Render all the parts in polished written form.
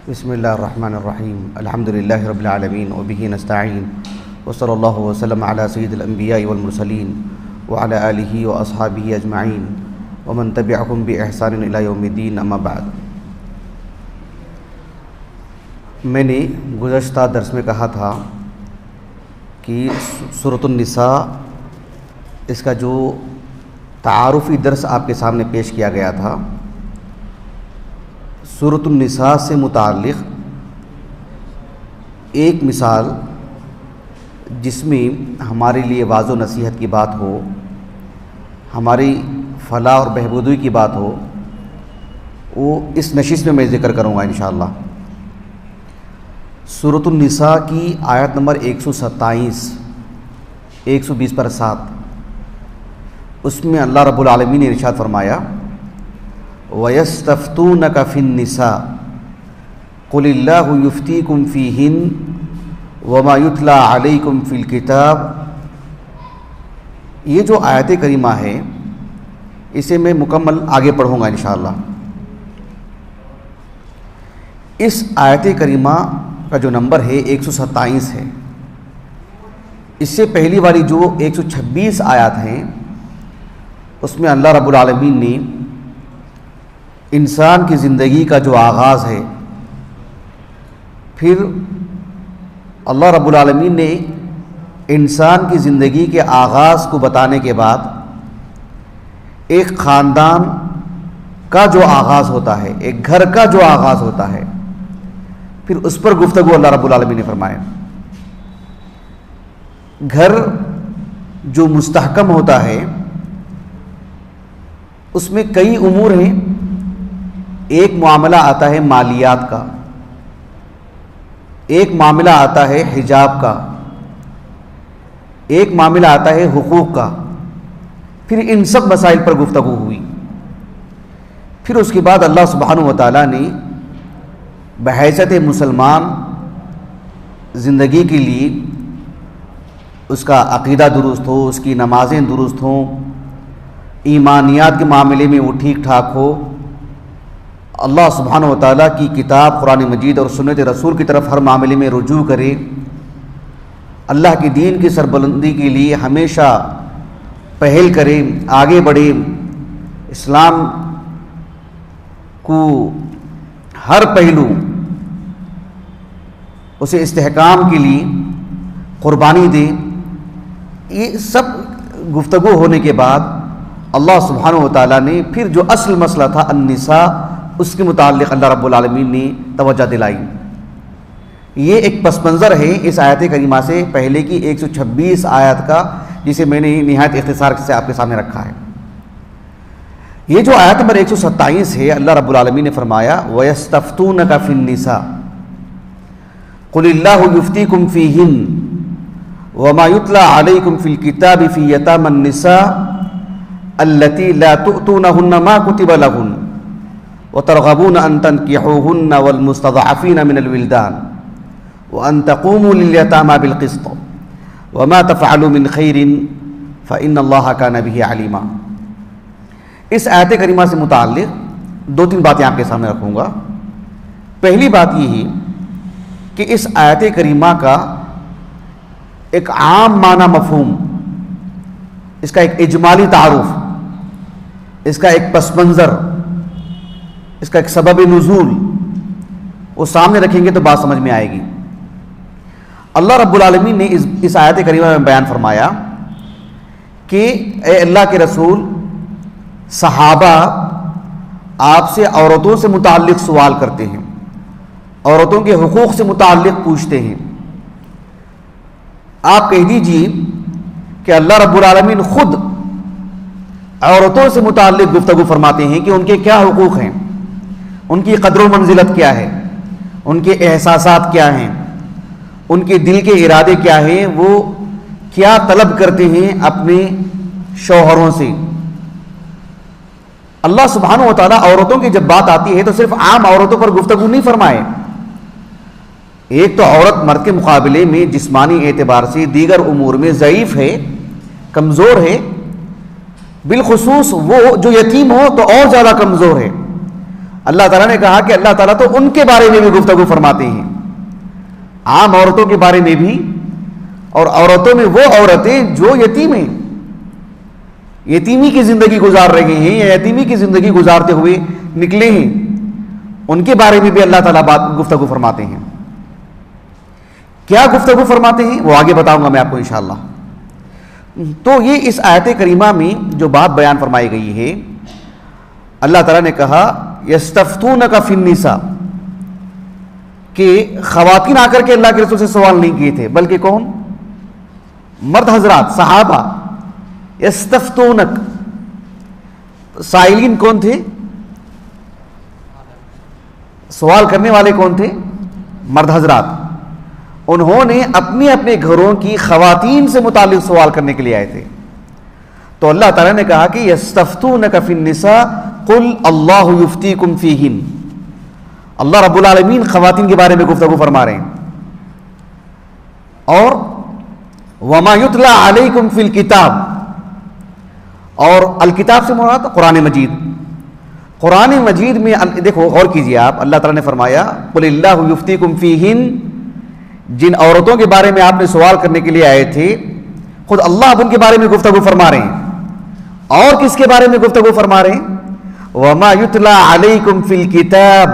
بسم اللہ الرحمن الرحیم الحمد للہ رب العالمین وبہ نستعین وصلی اللہ وسلم علی سید الانبیاء والمرسلین وعلی آلہ واصحابہ اجمعین ومن تبعہم بإحسان الی یوم الدین اما بعد۔ میں نے گزشتہ درس میں کہا تھا کہ سورۃ النساء اس کا جو تعارفی درس آپ کے سامنے پیش کیا گیا تھا، سورۃ النساء سے متعلق ایک مثال جس میں ہمارے لیے واضح و نصیحت کی بات ہو، ہماری فلاح اور بہبودی کی بات ہو، وہ اس نشست میں ذکر کروں گا انشاءاللہ۔ سورۃ النساء کی آیت نمبر 127 120 اس میں اللہ رب العالمین نے ارشاد فرمایا وَيَسْتَفْتُونَكَ فِي النِّسَاءِ قُلِ اللَّهُ يُفْتِيكُمْ فِيهِنَّ وَمَا يُتْلَى عَلَيْكُمْ فِي الْكِتَابِ۔ یہ جو آیت کریمہ ہے اسے میں مکمل آگے پڑھوں گا انشاءاللہ۔ اس آیت کریمہ کا جو نمبر ہے 127 ہے۔ اس سے پہلی والی جو 126 آیات ہیں اس میں اللہ رب العالمین نے انسان کی زندگی کا جو آغاز ہے، پھر اللہ رب العالمین نے انسان کی زندگی کے آغاز کو بتانے کے بعد ایک خاندان کا جو آغاز ہوتا ہے، ایک گھر کا جو آغاز ہوتا ہے، پھر اس پر گفتگو اللہ رب العالمین نے فرمایا۔ گھر جو مستحکم ہوتا ہے اس میں کئی امور ہیں۔ ایک معاملہ آتا ہے مالیات کا، ایک معاملہ آتا ہے حجاب کا، ایک معاملہ آتا ہے حقوق کا، پھر ان سب مسائل پر گفتگو ہوئی۔ پھر اس کے بعد اللہ سبحانہ و تعالیٰ نے بحیثیت مسلمان زندگی کے لیے اس کا عقیدہ درست ہو، اس کی نمازیں درست ہوں، ایمانیات کے معاملے میں وہ ٹھیک ٹھاک ہو، اللہ سبحانہ و تعالیٰ کی کتاب قرآن مجید اور سنت رسول کی طرف ہر معاملے میں رجوع کرے، اللہ کے دین کی سربلندی کے لیے ہمیشہ پہل کرے، آگے بڑھے، اسلام کو ہر پہلو اسے استحکام کے لیے قربانی دے۔ یہ سب گفتگو ہونے کے بعد اللہ سبحانہ و تعالیٰ نے پھر جو اصل مسئلہ تھا النساء، اس کے متعلق اللہ رب العالمین نے توجہ دلائی۔ یہ ایک پس منظر ہے اس آیت کریمہ سے پہلے کی 126 آیت کا، جسے میں نے نہایت اختصار سے آپ کے سامنے رکھا ہے۔ یہ جو آیت نمبر 127 ہے، اللہ رب العالمین نے فرمایا وَيَسْتَفْتُونَكَ فِي النِّسَاءِ قُلِ اللَّهُ يُفْتِيكُمْ فِيهِنَّ وَمَا يُتْلَى عَلَيْكُمْ فِي الْكِتَابِ فِي يَتَامَى النِّسَاءِ اللَّتِي لَا تُؤْتُونَهُنَّ مَا كُتِبَ لَهُنَّ وَتَرْغَبُونَ أَن تَنكِحُوهُنَّ وَالْمُسْتَضْعَفِينَ مِنَ الْوِلْدَانِ وَأَن تَقُومُوا لِلْيَتَامَى بِالْقِسْطِ وَمَا تَفْعَلُوا مِنْ خَيْرٍ فَإِنَّ اللَّهَ كَانَ بِهِ عَلِيمًا۔ اس آیت کریمہ سے متعلق دو تین باتیں آپ کے سامنے رکھوں گا۔ پہلی بات یہ ہے کہ اس آیت کریمہ کا ایک عام معنی مفہوم، اس کا ایک اجمالی تعارف، اس کا ایک پس منظر، اس کا ایک سبب نزول وہ سامنے رکھیں گے تو بات سمجھ میں آئے گی۔ اللہ رب العالمین نے اس آیت کریمہ میں بیان فرمایا کہ اے اللہ کے رسول، صحابہ آپ سے عورتوں سے متعلق سوال کرتے ہیں، عورتوں کے حقوق سے متعلق پوچھتے ہیں۔ آپ کہہ دیجئے کہ اللہ رب العالمین خود عورتوں سے متعلق گفتگو فرماتے ہیں کہ ان کے کیا حقوق ہیں، ان کی قدر و منزلت کیا ہے، ان کے احساسات کیا ہیں، ان کے دل کے ارادے کیا ہیں، وہ کیا طلب کرتے ہیں اپنے شوہروں سے۔ اللہ سبحانہ و تعالیٰ عورتوں کی جب بات آتی ہے تو صرف عام عورتوں پر گفتگو نہیں فرمائے۔ ایک تو عورت مرد کے مقابلے میں جسمانی اعتبار سے دیگر امور میں ضعیف ہے، کمزور ہے، بالخصوص وہ جو یتیم ہو تو اور زیادہ کمزور ہے۔ اللہ تعالیٰ نے کہا کہ اللہ تعالیٰ تو ان کے بارے میں بھی گفتگو فرماتے ہیں، عام عورتوں کے بارے میں بھی، اور عورتوں میں وہ عورتیں جو یتیم ہیں، یتیمی کی زندگی گزار رہے ہیں یا یتیمی کی زندگی گزارتے ہوئے نکلے ہیں، ان کے بارے میں بھی اللہ تعالیٰ گفتگو فرماتے ہیں۔ کیا گفتگو فرماتے ہیں وہ آگے بتاؤں گا میں آپ کو انشاءاللہ۔ تو یہ اس آیت کریمہ میں جو بات بیان فرمائی گئی ہے، اللہ تعالیٰ نے کہا یستفتونک فی النساء، کہ خواتین آ کر کے اللہ کے رسول سے سوال نہیں کیے تھے، بلکہ کون؟ مرد حضرات، صحابہ۔ یستفتونک، سائلین کون تھے؟ سوال کرنے والے کون تھے؟ مرد حضرات۔ انہوں نے اپنے اپنے گھروں کی خواتین سے متعلق سوال کرنے کے لیے آئے تھے۔ تو اللہ تعالیٰ نے کہا کہ یستفتونک فی النساء قل اللہ یفتیکم فیہن، اللہ رب العالمین خواتین کے بارے میں گفتگو فرما رہے ہیں۔ اور وما یتلی علیکم فی الکتاب، اور الکتاب سے مراد قرآن مجید۔ قرآن مجید میں دیکھو، غور کیجئے آپ، اللہ تعالیٰ نے فرمایا قل اللہ یفتیکم فیہن، جن عورتوں کے بارے میں آپ نے سوال کرنے کے لیے آئے تھے، خود اللہ اب ان کے بارے میں گفتگو فرما رہے ہیں۔ اور کس کے بارے میں گفتگو فرما رہے ہیں؟ وما یتلی علیکم فی الکتاب،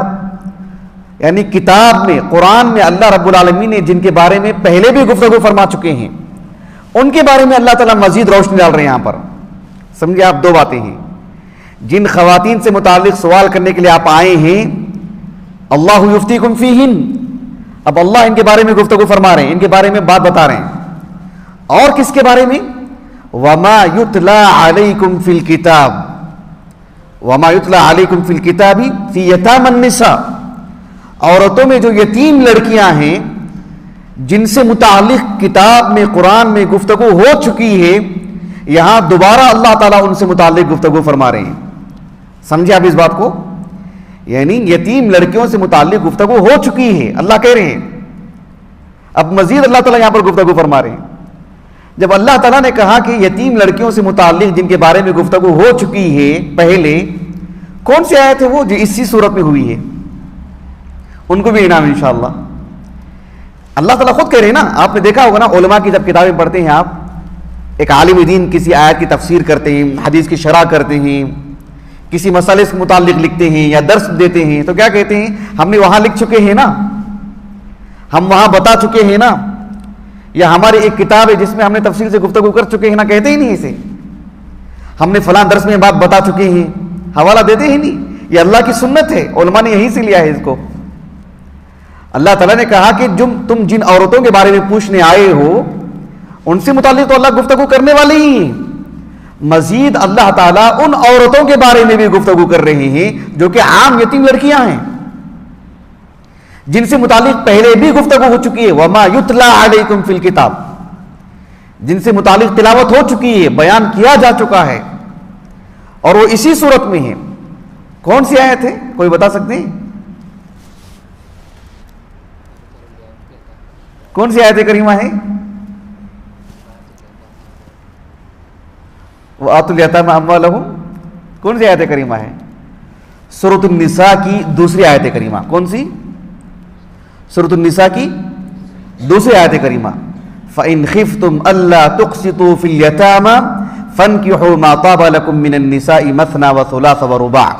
یعنی کتاب میں، قرآن میں اللہ رب العالمین نے جن کے بارے میں پہلے بھی گفتگو فرما چکے ہیں، ان کے بارے میں اللہ تعالیٰ مزید روشنی ڈال رہے ہیں۔ یہاں پر سمجھے آپ، دو باتیں ہیں۔ جن خواتین سے متعلق سوال کرنے کے لیے آپ آئے ہیں، اللہ یفتیکم فیہن، اب اللہ ان کے بارے میں گفتگو فرما رہے ہیں، ان کے بارے میں بات بتا رہے ہیں۔ اور کس کے بارے میں؟ وما یتلی علیکم فی الکتاب، وما یتلی علیکم فی الکتاب فی یتامی النساء، عورتوں میں جو یتیم لڑکیاں ہیں جن سے متعلق کتاب میں، قرآن میں گفتگو ہو چکی ہے، یہاں دوبارہ اللہ تعالیٰ ان سے متعلق گفتگو فرما رہے ہیں۔ سمجھے آپ اس بات کو؟ یعنی یتیم لڑکیوں سے متعلق گفتگو ہو چکی ہے، اللہ کہہ رہے ہیں، اب مزید اللہ تعالیٰ یہاں پر گفتگو فرما رہے ہیں۔ جب اللہ تعالیٰ نے کہا کہ یتیم لڑکیوں سے متعلق جن کے بارے میں گفتگو ہو چکی ہے پہلے، کون سی آیت ہے وہ جو اسی صورت میں ہوئی ہے؟ ان کو بھی انعام انشاءاللہ۔ اللہ تعالیٰ خود کہہ رہے ہیں نا، آپ نے دیکھا ہوگا نا، علماء کی جب کتابیں پڑھتے ہیں آپ، ایک عالم دین کسی آیت کی تفسیر کرتے ہیں، حدیث کی شرح کرتے ہیں، کسی مسئلے سے متعلق لکھتے ہیں یا درس دیتے ہیں، تو کیا کہتے ہیں؟ ہم نے وہاں لکھ چکے ہیں نا، ہم وہاں بتا چکے ہیں نا، یا ہماری ایک کتاب ہے جس میں ہم نے تفصیل سے گفتگو کر چکے ہیں نا، کہتے ہی نہیں اسے۔ ہم نے فلاں درس میں بات بتا چکے ہیں، حوالہ دیتے ہی نہیں۔ یہ اللہ کی سنت ہے، علماء نے یہیں سے لیا ہے اس کو۔ اللہ تعالیٰ نے کہا کہ تم جن عورتوں کے بارے میں پوچھنے آئے ہو، ان سے متعلق تو اللہ گفتگو کرنے والے ہی ہیں، مزید اللہ تعالیٰ ان عورتوں کے بارے میں بھی گفتگو کر رہے ہیں جو کہ عام یتیم لڑکیاں ہیں، جن سے متعلق پہلے بھی گفتگو ہو چکی ہے۔ وما یتلی علیکم فی الکتاب، جن سے متعلق تلاوت ہو چکی ہے، بیان کیا جا چکا ہے، اور وہ اسی صورت میں ہے۔ کون سی آیت ہے؟ کوئی بتا سکتے ہیں؟ کون سی آیت کریمہ ہے؟ وآتوا الیتامی اموالہم، کون سی آیت کریمہ ہے؟ سورۃ النساء کی دوسری آیت کریمہ۔ کون سی؟ سورۃ النساء کی دوسری آیت کریمہ۔ فَإِنْ خِفْتُمْ أَلَّا تُقْسِطُوا فِي الْيَتَامَى فَانكِحُوا مَا طَابَ لَكُم مِّنَ النِّسَاءِ مَثْنَىٰ وَثُلَاثَ وَرُبَاعَ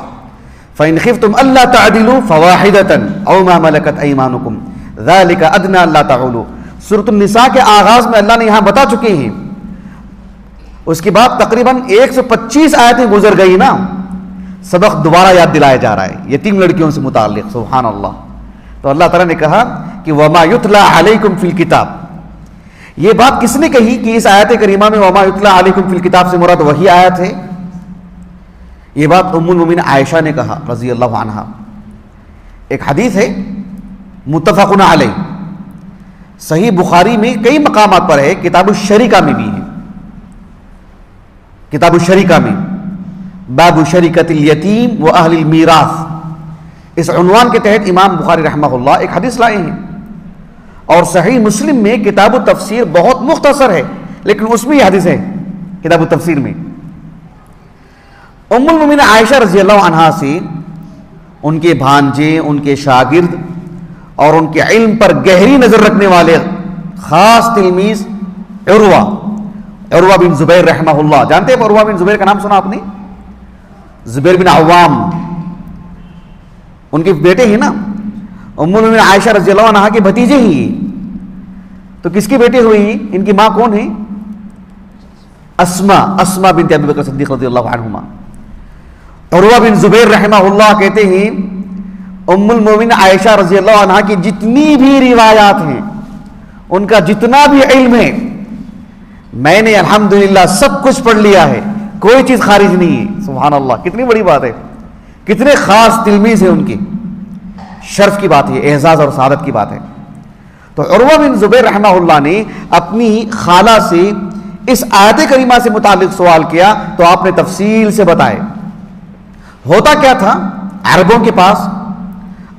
فَإِنْ خِفْتُمْ أَلَّا تَعْدِلُوا فَوَاحِدَةً أَوْ مَا مَلَكَتْ أَيْمَانُكُمْ ذَلِكَ أَدْنَىٰ أَلَّا تَعُولُوا۔ سورۃ النساء کے آغاز میں اللہ نے یہاں بتا چکے ہیں، اس کے بعد تقریباً 125 آیتیں گزر گئی نا، سبق دوبارہ یاد دلایا جا رہا ہے یتیم لڑکیوں سے متعلق۔ سبحان اللہ۔ تو اللہ تعالیٰ نے کہا کہ وما یتلی علیکم فی الکتاب، یہ بات کس نے کہی کہ اس آیت کریمہ میں وما یتلی علیکم فی الکتاب سے مراد وہی آیت ہے؟ یہ بات ام المومنین عائشہ نے کہا رضی اللہ عنہا۔ ایک حدیث ہے متفق علیہ، صحیح بخاری میں کئی مقامات پر ہے، کتاب الشریکہ میں بھی ہے۔ کتاب الشریکہ میں باب شریکۃ الیتیم و اہل المیراث، اس عنوان کے تحت امام بخاری رحمہ اللہ ایک حدیث لائے ہیں۔ اور صحیح مسلم میں کتاب التفسیر بہت مختصر ہے، لیکن اس میں یہ حدیث ہے کتاب التفسیر میں۔ ام المومنین عائشہ رضی اللہ عنہا سے ان کے بھانجے، ان کے شاگرد اور ان کے علم پر گہری نظر رکھنے والے خاص تلمیذ عروہ بن زبیر رحمہ اللہ. جانتے ہیں عروہ بن زبیر کا نام سنا آپ نے؟ زبیر بن عوام ان کے بیٹے ہیں نا. ام المؤمنین عائشہ رضی اللہ عنہا کے بھتیجے ہی. تو کس کے بیٹے ہوئی؟ ان کی ماں کون ہے؟ اسما بنت ابی بکر صدیق رضی اللہ عنہما. عروہ بن زبیر رحمہ اللہ کہتے ہیں ام المؤمنین عائشہ رضی اللہ عنہا کی جتنی بھی روایات ہیں، ان کا جتنا بھی علم ہے، میں نے الحمدللہ سب کچھ پڑھ لیا ہے، کوئی چیز خارج نہیں ہے. سبحان اللہ، کتنی بڑی بات ہے، کتنے خاص تلمیذ ہیں ان کے. شرف کی بات ہے، اعزاز اور سعادت کی بات ہے. تو عروہ بن زبیر رحمہ اللہ نے اپنی خالہ سے اس آیت کریمہ سے متعلق سوال کیا تو آپ نے تفصیل سے بتائے. ہوتا کیا تھا، عربوں کے پاس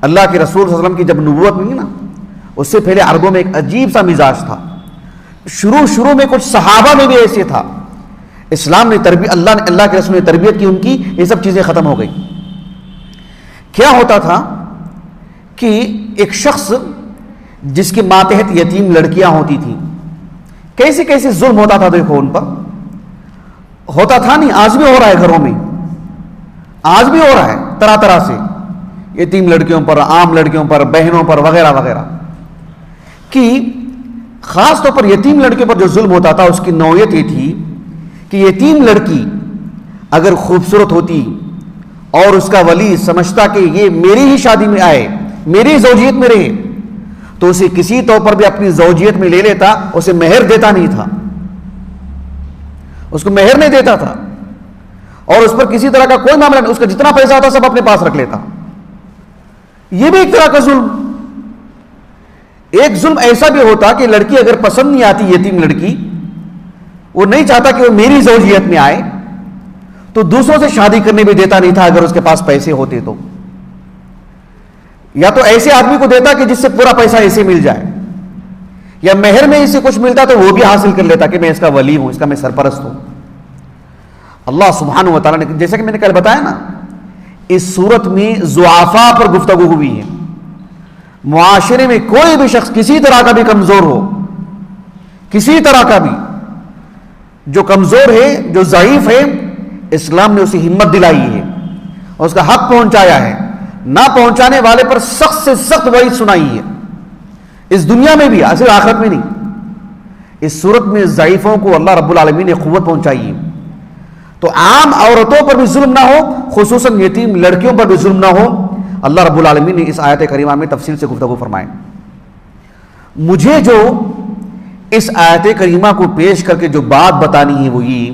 اللہ کے رسول صلی اللہ علیہ وسلم کی جب نبوت ملی نا، اس سے پہلے عربوں میں ایک عجیب سا مزاج تھا. شروع میں کچھ صحابہ میں بھی ایسے تھا. اسلام نے اللہ کے رسول نے تربیت کی ان کی، یہ سب چیزیں ختم ہو گئی. کیا ہوتا تھا کہ ایک شخص جس کے ماتحت یتیم لڑکیاں ہوتی تھیں، کیسے ظلم ہوتا تھا. دیکھو ان پر ہوتا تھا نہیں، آج بھی ہو رہا ہے گھروں میں، آج بھی ہو رہا ہے طرح طرح سے، یتیم لڑکیوں پر، عام لڑکیوں پر، بہنوں پر وغیرہ وغیرہ. کہ خاص طور پر یتیم لڑکیوں پر جو ظلم ہوتا تھا اس کی نوعیت یہ تھی کہ یتیم لڑکی اگر خوبصورت ہوتی اور اس کا ولی سمجھتا کہ یہ میری ہی شادی میں آئے، میری زوجیت میں رہے، تو اسے کسی طور پر بھی اپنی زوجیت میں لے لیتا، اسے مہر دیتا نہیں تھا، اس کو مہر نہیں دیتا تھا، اور اس پر کسی طرح کا کوئی معاملہ نہیں، اس کا جتنا پیسہ ہوتا سب اپنے پاس رکھ لیتا. یہ بھی ایک طرح کا ظلم. ایک ظلم ایسا بھی ہوتا کہ لڑکی اگر پسند نہیں آتی، یتیم لڑکی، وہ نہیں چاہتا کہ وہ میری زوجیت میں آئے، تو دوسروں سے شادی کرنے بھی دیتا نہیں تھا اگر اس کے پاس پیسے ہوتے تو. یا تو ایسے آدمی کو دیتا کہ جس سے پورا پیسہ اسے مل جائے، یا مہر میں اسے کچھ ملتا تو وہ بھی حاصل کر لیتا کہ میں اس کا ولی ہوں، اس کا میں سرپرست ہوں. اللہ سبحانہ و تعالیٰ نے، جیسا کہ میں نے کل بتایا نا، اس صورت میں ضعفاء پر گفتگو ہوئی ہے. معاشرے میں کوئی بھی شخص کسی طرح کا بھی کمزور ہو، کسی طرح کا بھی، جو کمزور ہے، جو ضعیف ہے، اسلام نے اسے ہمت دلائی ہے اور اس کا حق پہنچایا ہے. نہ پہنچانے والے پر سخت سے سخت وعید سنائی ہے، اس دنیا میں بھی، صرف آخرت میں نہیں. اس صورت میں ضعیفوں کو اللہ رب العالمین نے قوت پہنچائی ہے. تو عام عورتوں پر بھی ظلم نہ ہو، خصوصاً یتیم لڑکیوں پر بھی ظلم نہ ہو. اللہ رب العالمین نے اس آیت کریمہ میں تفصیل سے گفتگو فرمائے. مجھے جو اس آیت کریمہ کو پیش کر کے جو بات بتانی ہے وہ یہ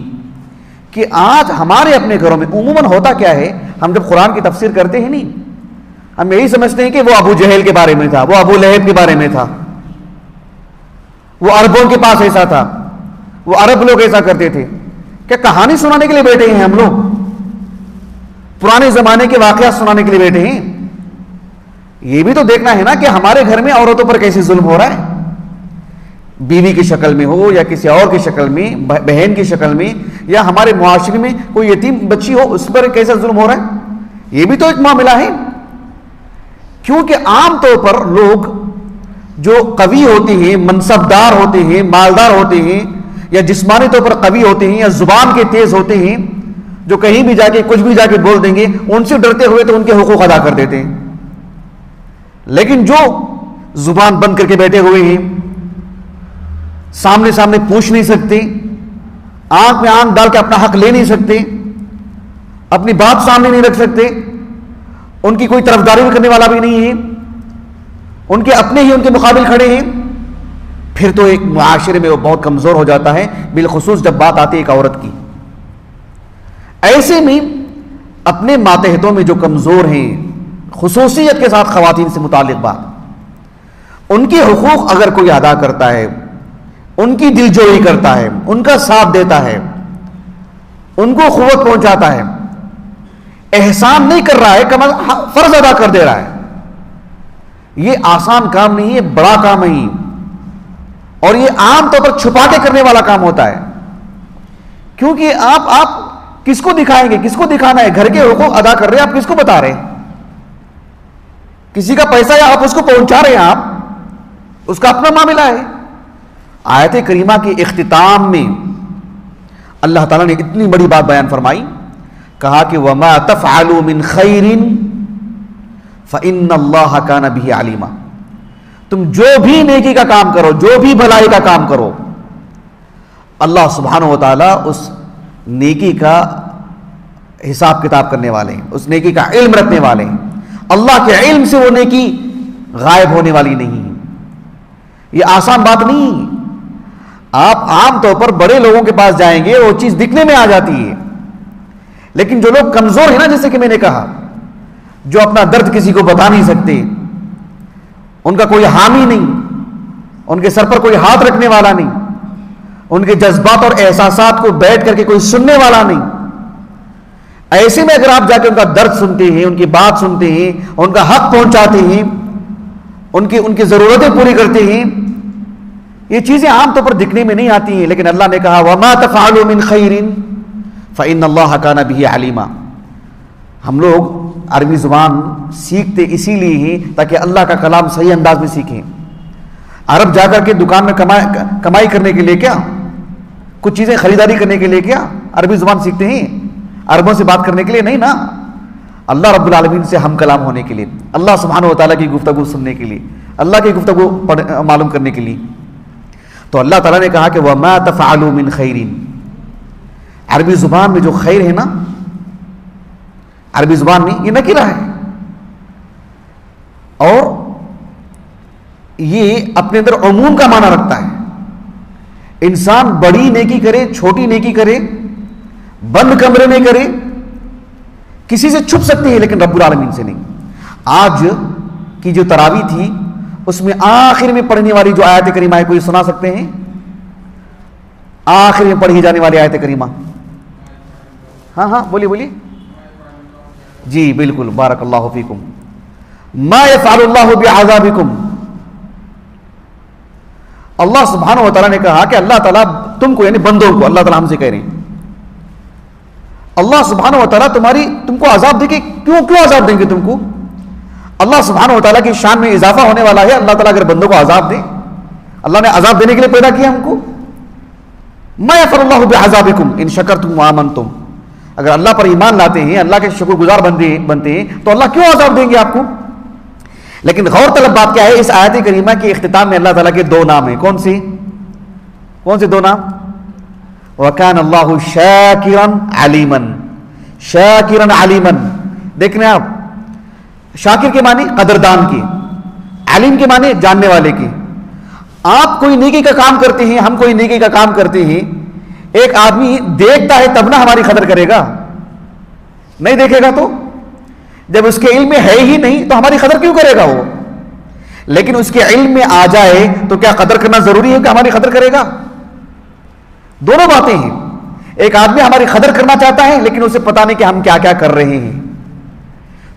کہ آج ہمارے اپنے گھروں میں عموماً ہوتا کیا ہے، ہم جب قرآن کی تفسیر کرتے ہیں نہیں، ہم یہی سمجھتے ہیں کہ وہ ابو جہل کے بارے میں تھا، وہ ابو لہب کے بارے میں تھا، وہ عربوں کے پاس ایسا تھا، وہ عرب لوگ ایسا کرتے تھے. کیا کہانی سنانے کے لیے بیٹھے ہیں ہم لوگ؟ پرانے زمانے کے واقعات سنانے کے لیے بیٹھے ہیں؟ یہ بھی تو دیکھنا ہے نا کہ ہمارے گھر میں عورتوں پر کیسے ظلم ہو رہا ہے، بیوی کی شکل میں ہو یا کسی اور کی شکل میں، بہن کی شکل میں، یا ہمارے معاشرے میں کوئی یتیم بچی ہو اس پر کیسا ظلم ہو رہا ہے. یہ بھی تو ایک معاملہ ہے. کیونکہ عام طور پر لوگ جو قوی ہوتے ہیں، منصبدار ہوتے ہیں، مالدار ہوتے ہیں، یا جسمانی طور پر قوی ہوتے ہیں، یا زبان کے تیز ہوتے ہیں، جو کہیں بھی جا کے کچھ بھی جا کے بول دیں گے، ان سے ڈرتے ہوئے تو ان کے حقوق ادا کر دیتے ہیں. لیکن جو زبان بند کر کے بیٹھے ہوئے ہیں، سامنے پوچھ نہیں سکتے، آنکھ میں آنکھ ڈال کے اپنا حق لے نہیں سکتے، اپنی بات سامنے نہیں رکھ سکتے، ان کی کوئی طرفداری بھی کرنے والا بھی نہیں ہے، ان کے اپنے ہی ان کے مقابل کھڑے ہیں، پھر تو ایک معاشرے میں وہ بہت کمزور ہو جاتا ہے، بالخصوص جب بات آتی ہے ایک عورت کی. ایسے میں اپنے ماتحتوں میں جو کمزور ہیں، خصوصیت کے ساتھ خواتین سے متعلق بات، ان کے حقوق اگر کوئی ادا کرتا ہے، ان کی دلجوئی کرتا ہے، ان کا ساتھ دیتا ہے، ان کو قوت پہنچاتا ہے، احسان نہیں کر رہا ہے، کم فرض ادا کر دے رہا ہے. یہ آسان کام نہیں ہے، بڑا کام ہے، اور یہ عام طور پر چھپا کے کرنے والا کام ہوتا ہے. کیونکہ آپ کس کو دکھائیں گے، کس کو دکھانا ہے؟ گھر کے حقوق ادا کر رہے ہیں، آپ کس کو بتا رہے ہیں؟ کسی کا پیسہ یا آپ اس کو پہنچا رہے ہیں، آپ اس کا اپنا معاملہ ہے۔ آیت کریمہ کے اختتام میں اللہ تعالیٰ نے اتنی بڑی بات بیان فرمائی، کہا کہ وَمَا تَفْعَلُوا مِنْ خَيْرٍ فَإِنَّ اللَّهَ كَانَ بِهِ عَلِيمًا، تم جو بھی نیکی کا کام کرو، جو بھی بھلائی کا کام کرو، اللہ سبحانہ و تعالیٰ اس نیکی کا حساب کتاب کرنے والے ہیں، اس نیکی کا علم رکھنے والے ہیں۔ اللہ کے علم سے وہ نیکی غائب ہونے والی نہیں ہے۔ یہ آسان بات نہیں۔ آپ عام طور پر بڑے لوگوں کے پاس جائیں گے، وہ چیز دکھنے میں آ جاتی ہے، لیکن جو لوگ کمزور ہیں نا، جیسے کہ میں نے کہا، جو اپنا درد کسی کو بتا نہیں سکتے، ان کا کوئی حامی نہیں، ان کے سر پر کوئی ہاتھ رکھنے والا نہیں، ان کے جذبات اور احساسات کو بیٹھ کر کے کوئی سننے والا نہیں، ایسے میں اگر آپ جا کے ان کا درد سنتے ہیں، ان کی بات سنتے ہیں، ان کا حق پہنچاتے ہیں، ان کی ضرورتیں پوری کرتے ہیں، یہ چیزیں عام طور پر دکھنے میں نہیں آتی ہیں، لیکن اللہ نے کہا وَمَا تَفْعَلُوا مِنْ خَيْرٍ فَإِنَّ اللَّهَ كَانَ بِهِ عَلِيمًا۔ ہم لوگ عربی زبان سیکھتے اسی لیے ہیں تاکہ اللہ کا کلام صحیح انداز میں سیکھیں۔ عرب جا کر کے دکان میں کمائی کرنے کے لیے کیا، کچھ چیزیں خریداری کرنے کے لیے کیا عربی زبان سیکھتے ہیں؟ عربوں سے بات کرنے کے لیے نہیں نا، اللہ رب العالمین سے ہم کلام ہونے کے لیے، اللہ سبحانہ و تعالیٰ کی گفتگو سننے کے لیے، اللہ کی گفتگو معلوم کرنے کے لیے۔ تو اللہ تعالیٰ نے کہا کہ وَمَا تَفْعَلُوا مِنْ خَيْرٍ، عربی زبان میں جو خیر ہے نا، عربی زبان میں یہ نکرہ ہے، اور یہ اپنے اندر عموم کا معنی رکھتا ہے۔ انسان بڑی نیکی کرے، چھوٹی نیکی کرے، بند کمرے میں کرے، کسی سے چھپ سکتی ہے لیکن رب العالمین سے نہیں۔ آج کی جو تراویح تھی، اس میں آخر میں پڑھنے والی جو آیت کریمہ ہے، کوئی سنا سکتے ہیں؟ آخر میں پڑھی جانے والی آیت کریمہ، ہاں بولیے بولیے، جی بالکل، بارک اللہ فیکم، ما یفعل اللہ بعذابکم۔ اللہ سبحانہ و تعالیٰ نے کہا کہ اللہ تعالیٰ تم کو، یعنی بندوں کو، اللہ تعالیٰ ہم سے کہہ رہے ہیں، اللہ سبحانہ و تعالیٰ تم کو عذاب دے کے کیوں عذاب دیں گے تم کو؟ اللہ سبحانہ و تعالیٰ کی شان میں اضافہ ہونے والا ہے۔ اللہ تعالیٰ اگر بندوں کو عذاب دے، اللہ نے عذاب دینے کے لیے پیدا کیا ہم کو۔ ما یفعل اللہ بعذابکم ان شکرتم وآمنتم، اگر اللہ پر ایمان لاتے ہیں، اللہ کے شکر گزار بنتے ہیں، تو اللہ کیوں عذاب دیں گے آپ کو؟ لیکن غور طلب بات کیا ہے، اس آیت کریمہ کے اختتام میں اللہ تعالیٰ کے دو نام ہیں، کون سے دو نام؟ وَكَانَ اللَّهُ شَاكِرًا عَلِيمًا، شاکرًا علیمًا۔ دیکھیں آپ، شاکر کے معنی قدردان کے، علیم کے معنی جاننے والے کے۔ آپ کوئی نیکی کا کام کرتے ہیں، ہم کوئی نیکی کا کام کرتے ہیں، ایک آدمی دیکھتا ہے تب نہ ہماری قدر کرے گا، نہیں دیکھے گا تو، جب اس کے علم میں ہے ہی نہیں تو ہماری قدر کیوں کرے گا وہ؟ لیکن اس کے علم میں آ جائے تو کیا قدر کرنا ضروری ہے کہ ہماری قدر کرے گا؟ دونوں باتیں ہیں۔ ایک آدمی ہماری قدر کرنا چاہتا ہے لیکن اسے پتا نہیں کہ ہم کیا کیا کر رہے ہیں،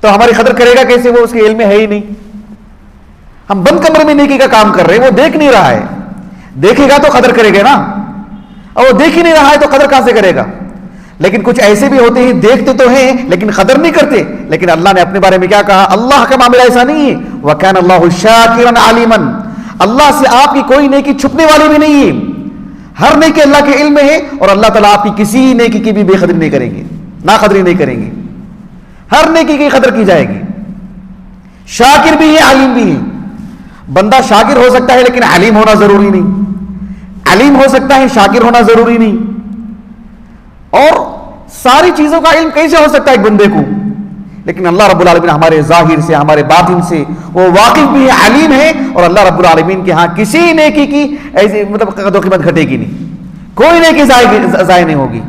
تو ہماری قدر کرے گا کیسے؟ وہ اس کے علم میں ہے ہی نہیں۔ ہم بند کمرے میں نیکی کا کام کر رہے ہیں، وہ دیکھ نہیں رہا ہے، دیکھے گا تو قدر کرے گا نا، اور وہ دیکھ ہی نہیں رہا ہے تو قدر کہاں سے کرے گا؟ لیکن کچھ ایسے بھی ہوتے ہیں دیکھتے تو ہیں لیکن قدر نہیں کرتے، لیکن اللہ نے اپنے بارے میں کیا کہا؟ اللہ کا معاملہ ایسا نہیں ہے، وَكَانَ اللَّهُ شَاكِرًا عَلِيمًا، اللہ سے آپ کی کوئی نیکی چھپنے والی بھی نہیں ہے، ہر نیکی اللہ کے علم میں ہے، اور اللہ تعالیٰ آپ کی کسی نیکی کی بھی بے قدری نہیں کریں گے، ناقدری نہیں کریں گے، ہر نیکی کی قدر کی جائے گی۔ شاکر بھی ہے، علیم بھی ہے۔ بندہ شاکر ہو سکتا ہے لیکن علیم ہونا ضروری نہیں، علیم ہو سکتا ہے شاکر ہونا ضروری نہیں۔ اور ساری چیزوں کا علم کیسے ہو سکتا ہے ایک بندے کو؟ لیکن اللہ رب العالمین ہمارے ظاہر سے، ہمارے باطن سے وہ واقف بھی ہے، علیم ہے، اور اللہ رب العالمین کے ہاں کسی نیکی کی ایسی قدر و قیمت گھٹے گی نہیں، کوئی نیکی ضائع نہیں ہوگی۔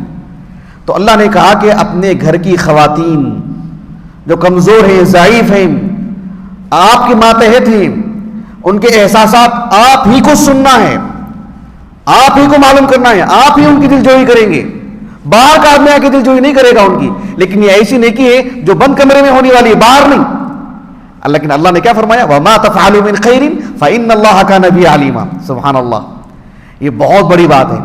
تو اللہ نے کہا کہ اپنے گھر کی خواتین جو کمزور ہیں، ضعیف ہیں، آپ کے ماتحت ہیں، ان کے احساسات آپ ہی کو سننا ہے، آپ ہی کو معلوم کرنا ہے، آپ ہی ان کی دل جوئی کریں گے، باہر کا آدمی آ کے دل جوئی نہیں کرے گا ان کی۔ لیکن یہ ایسی نیکی ہے جو بند کمرے میں ہونے والی ہے، باہر نہیں۔ لیکن اللہ نے کیا فرمایا؟ وَمَا تَفْعَلُوا مِنْ خَيْرٍ فَإِنَّ اللَّهَ كَانَ بِهِ عَلِيمًا۔ سبحان اللہ، یہ بہت بڑی بات ہے۔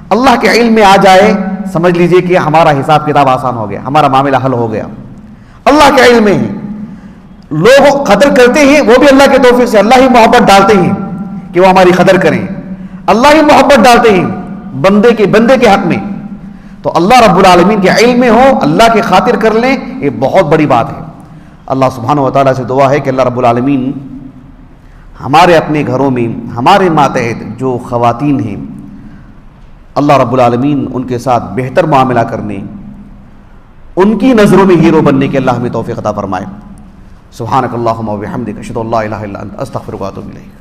اللہ کے علم میں آ جائے، سمجھ لیجئے کہ ہمارا حساب کتاب آسان ہو گیا، ہمارا معاملہ حل ہو گیا، اللہ کے علم میں ہے۔ لوگ قدر کرتے ہیں وہ بھی اللہ کے توفیق سے، اللہ ہی محبت ڈالتے ہیں کہ وہ ہماری قدر کریں، اللہ ہی محبت ڈالتے ہیں بندے کے حق میں. تو اللہ رب العالمین کے علم میں ہو، اللہ کی خاطر کر لیں، یہ بہت بڑی بات ہے. اللہ سبحانہ و تعالیٰ سے دعا ہے کہ اللہ رب العالمین ہمارے اپنے گھروں میں ہمارے ماتحت جو خواتین ہیں، اللہ رب العالمین ان کے ساتھ بہتر معاملہ کرنے، ان کی نظروں میں ہیرو بننے کے اللہ ہمیں توفیق عطا فرمائے. سبحانک اللہم و بحمدک، اشہد ان لا الہ الا انت، استغفرک و اتوب الیک.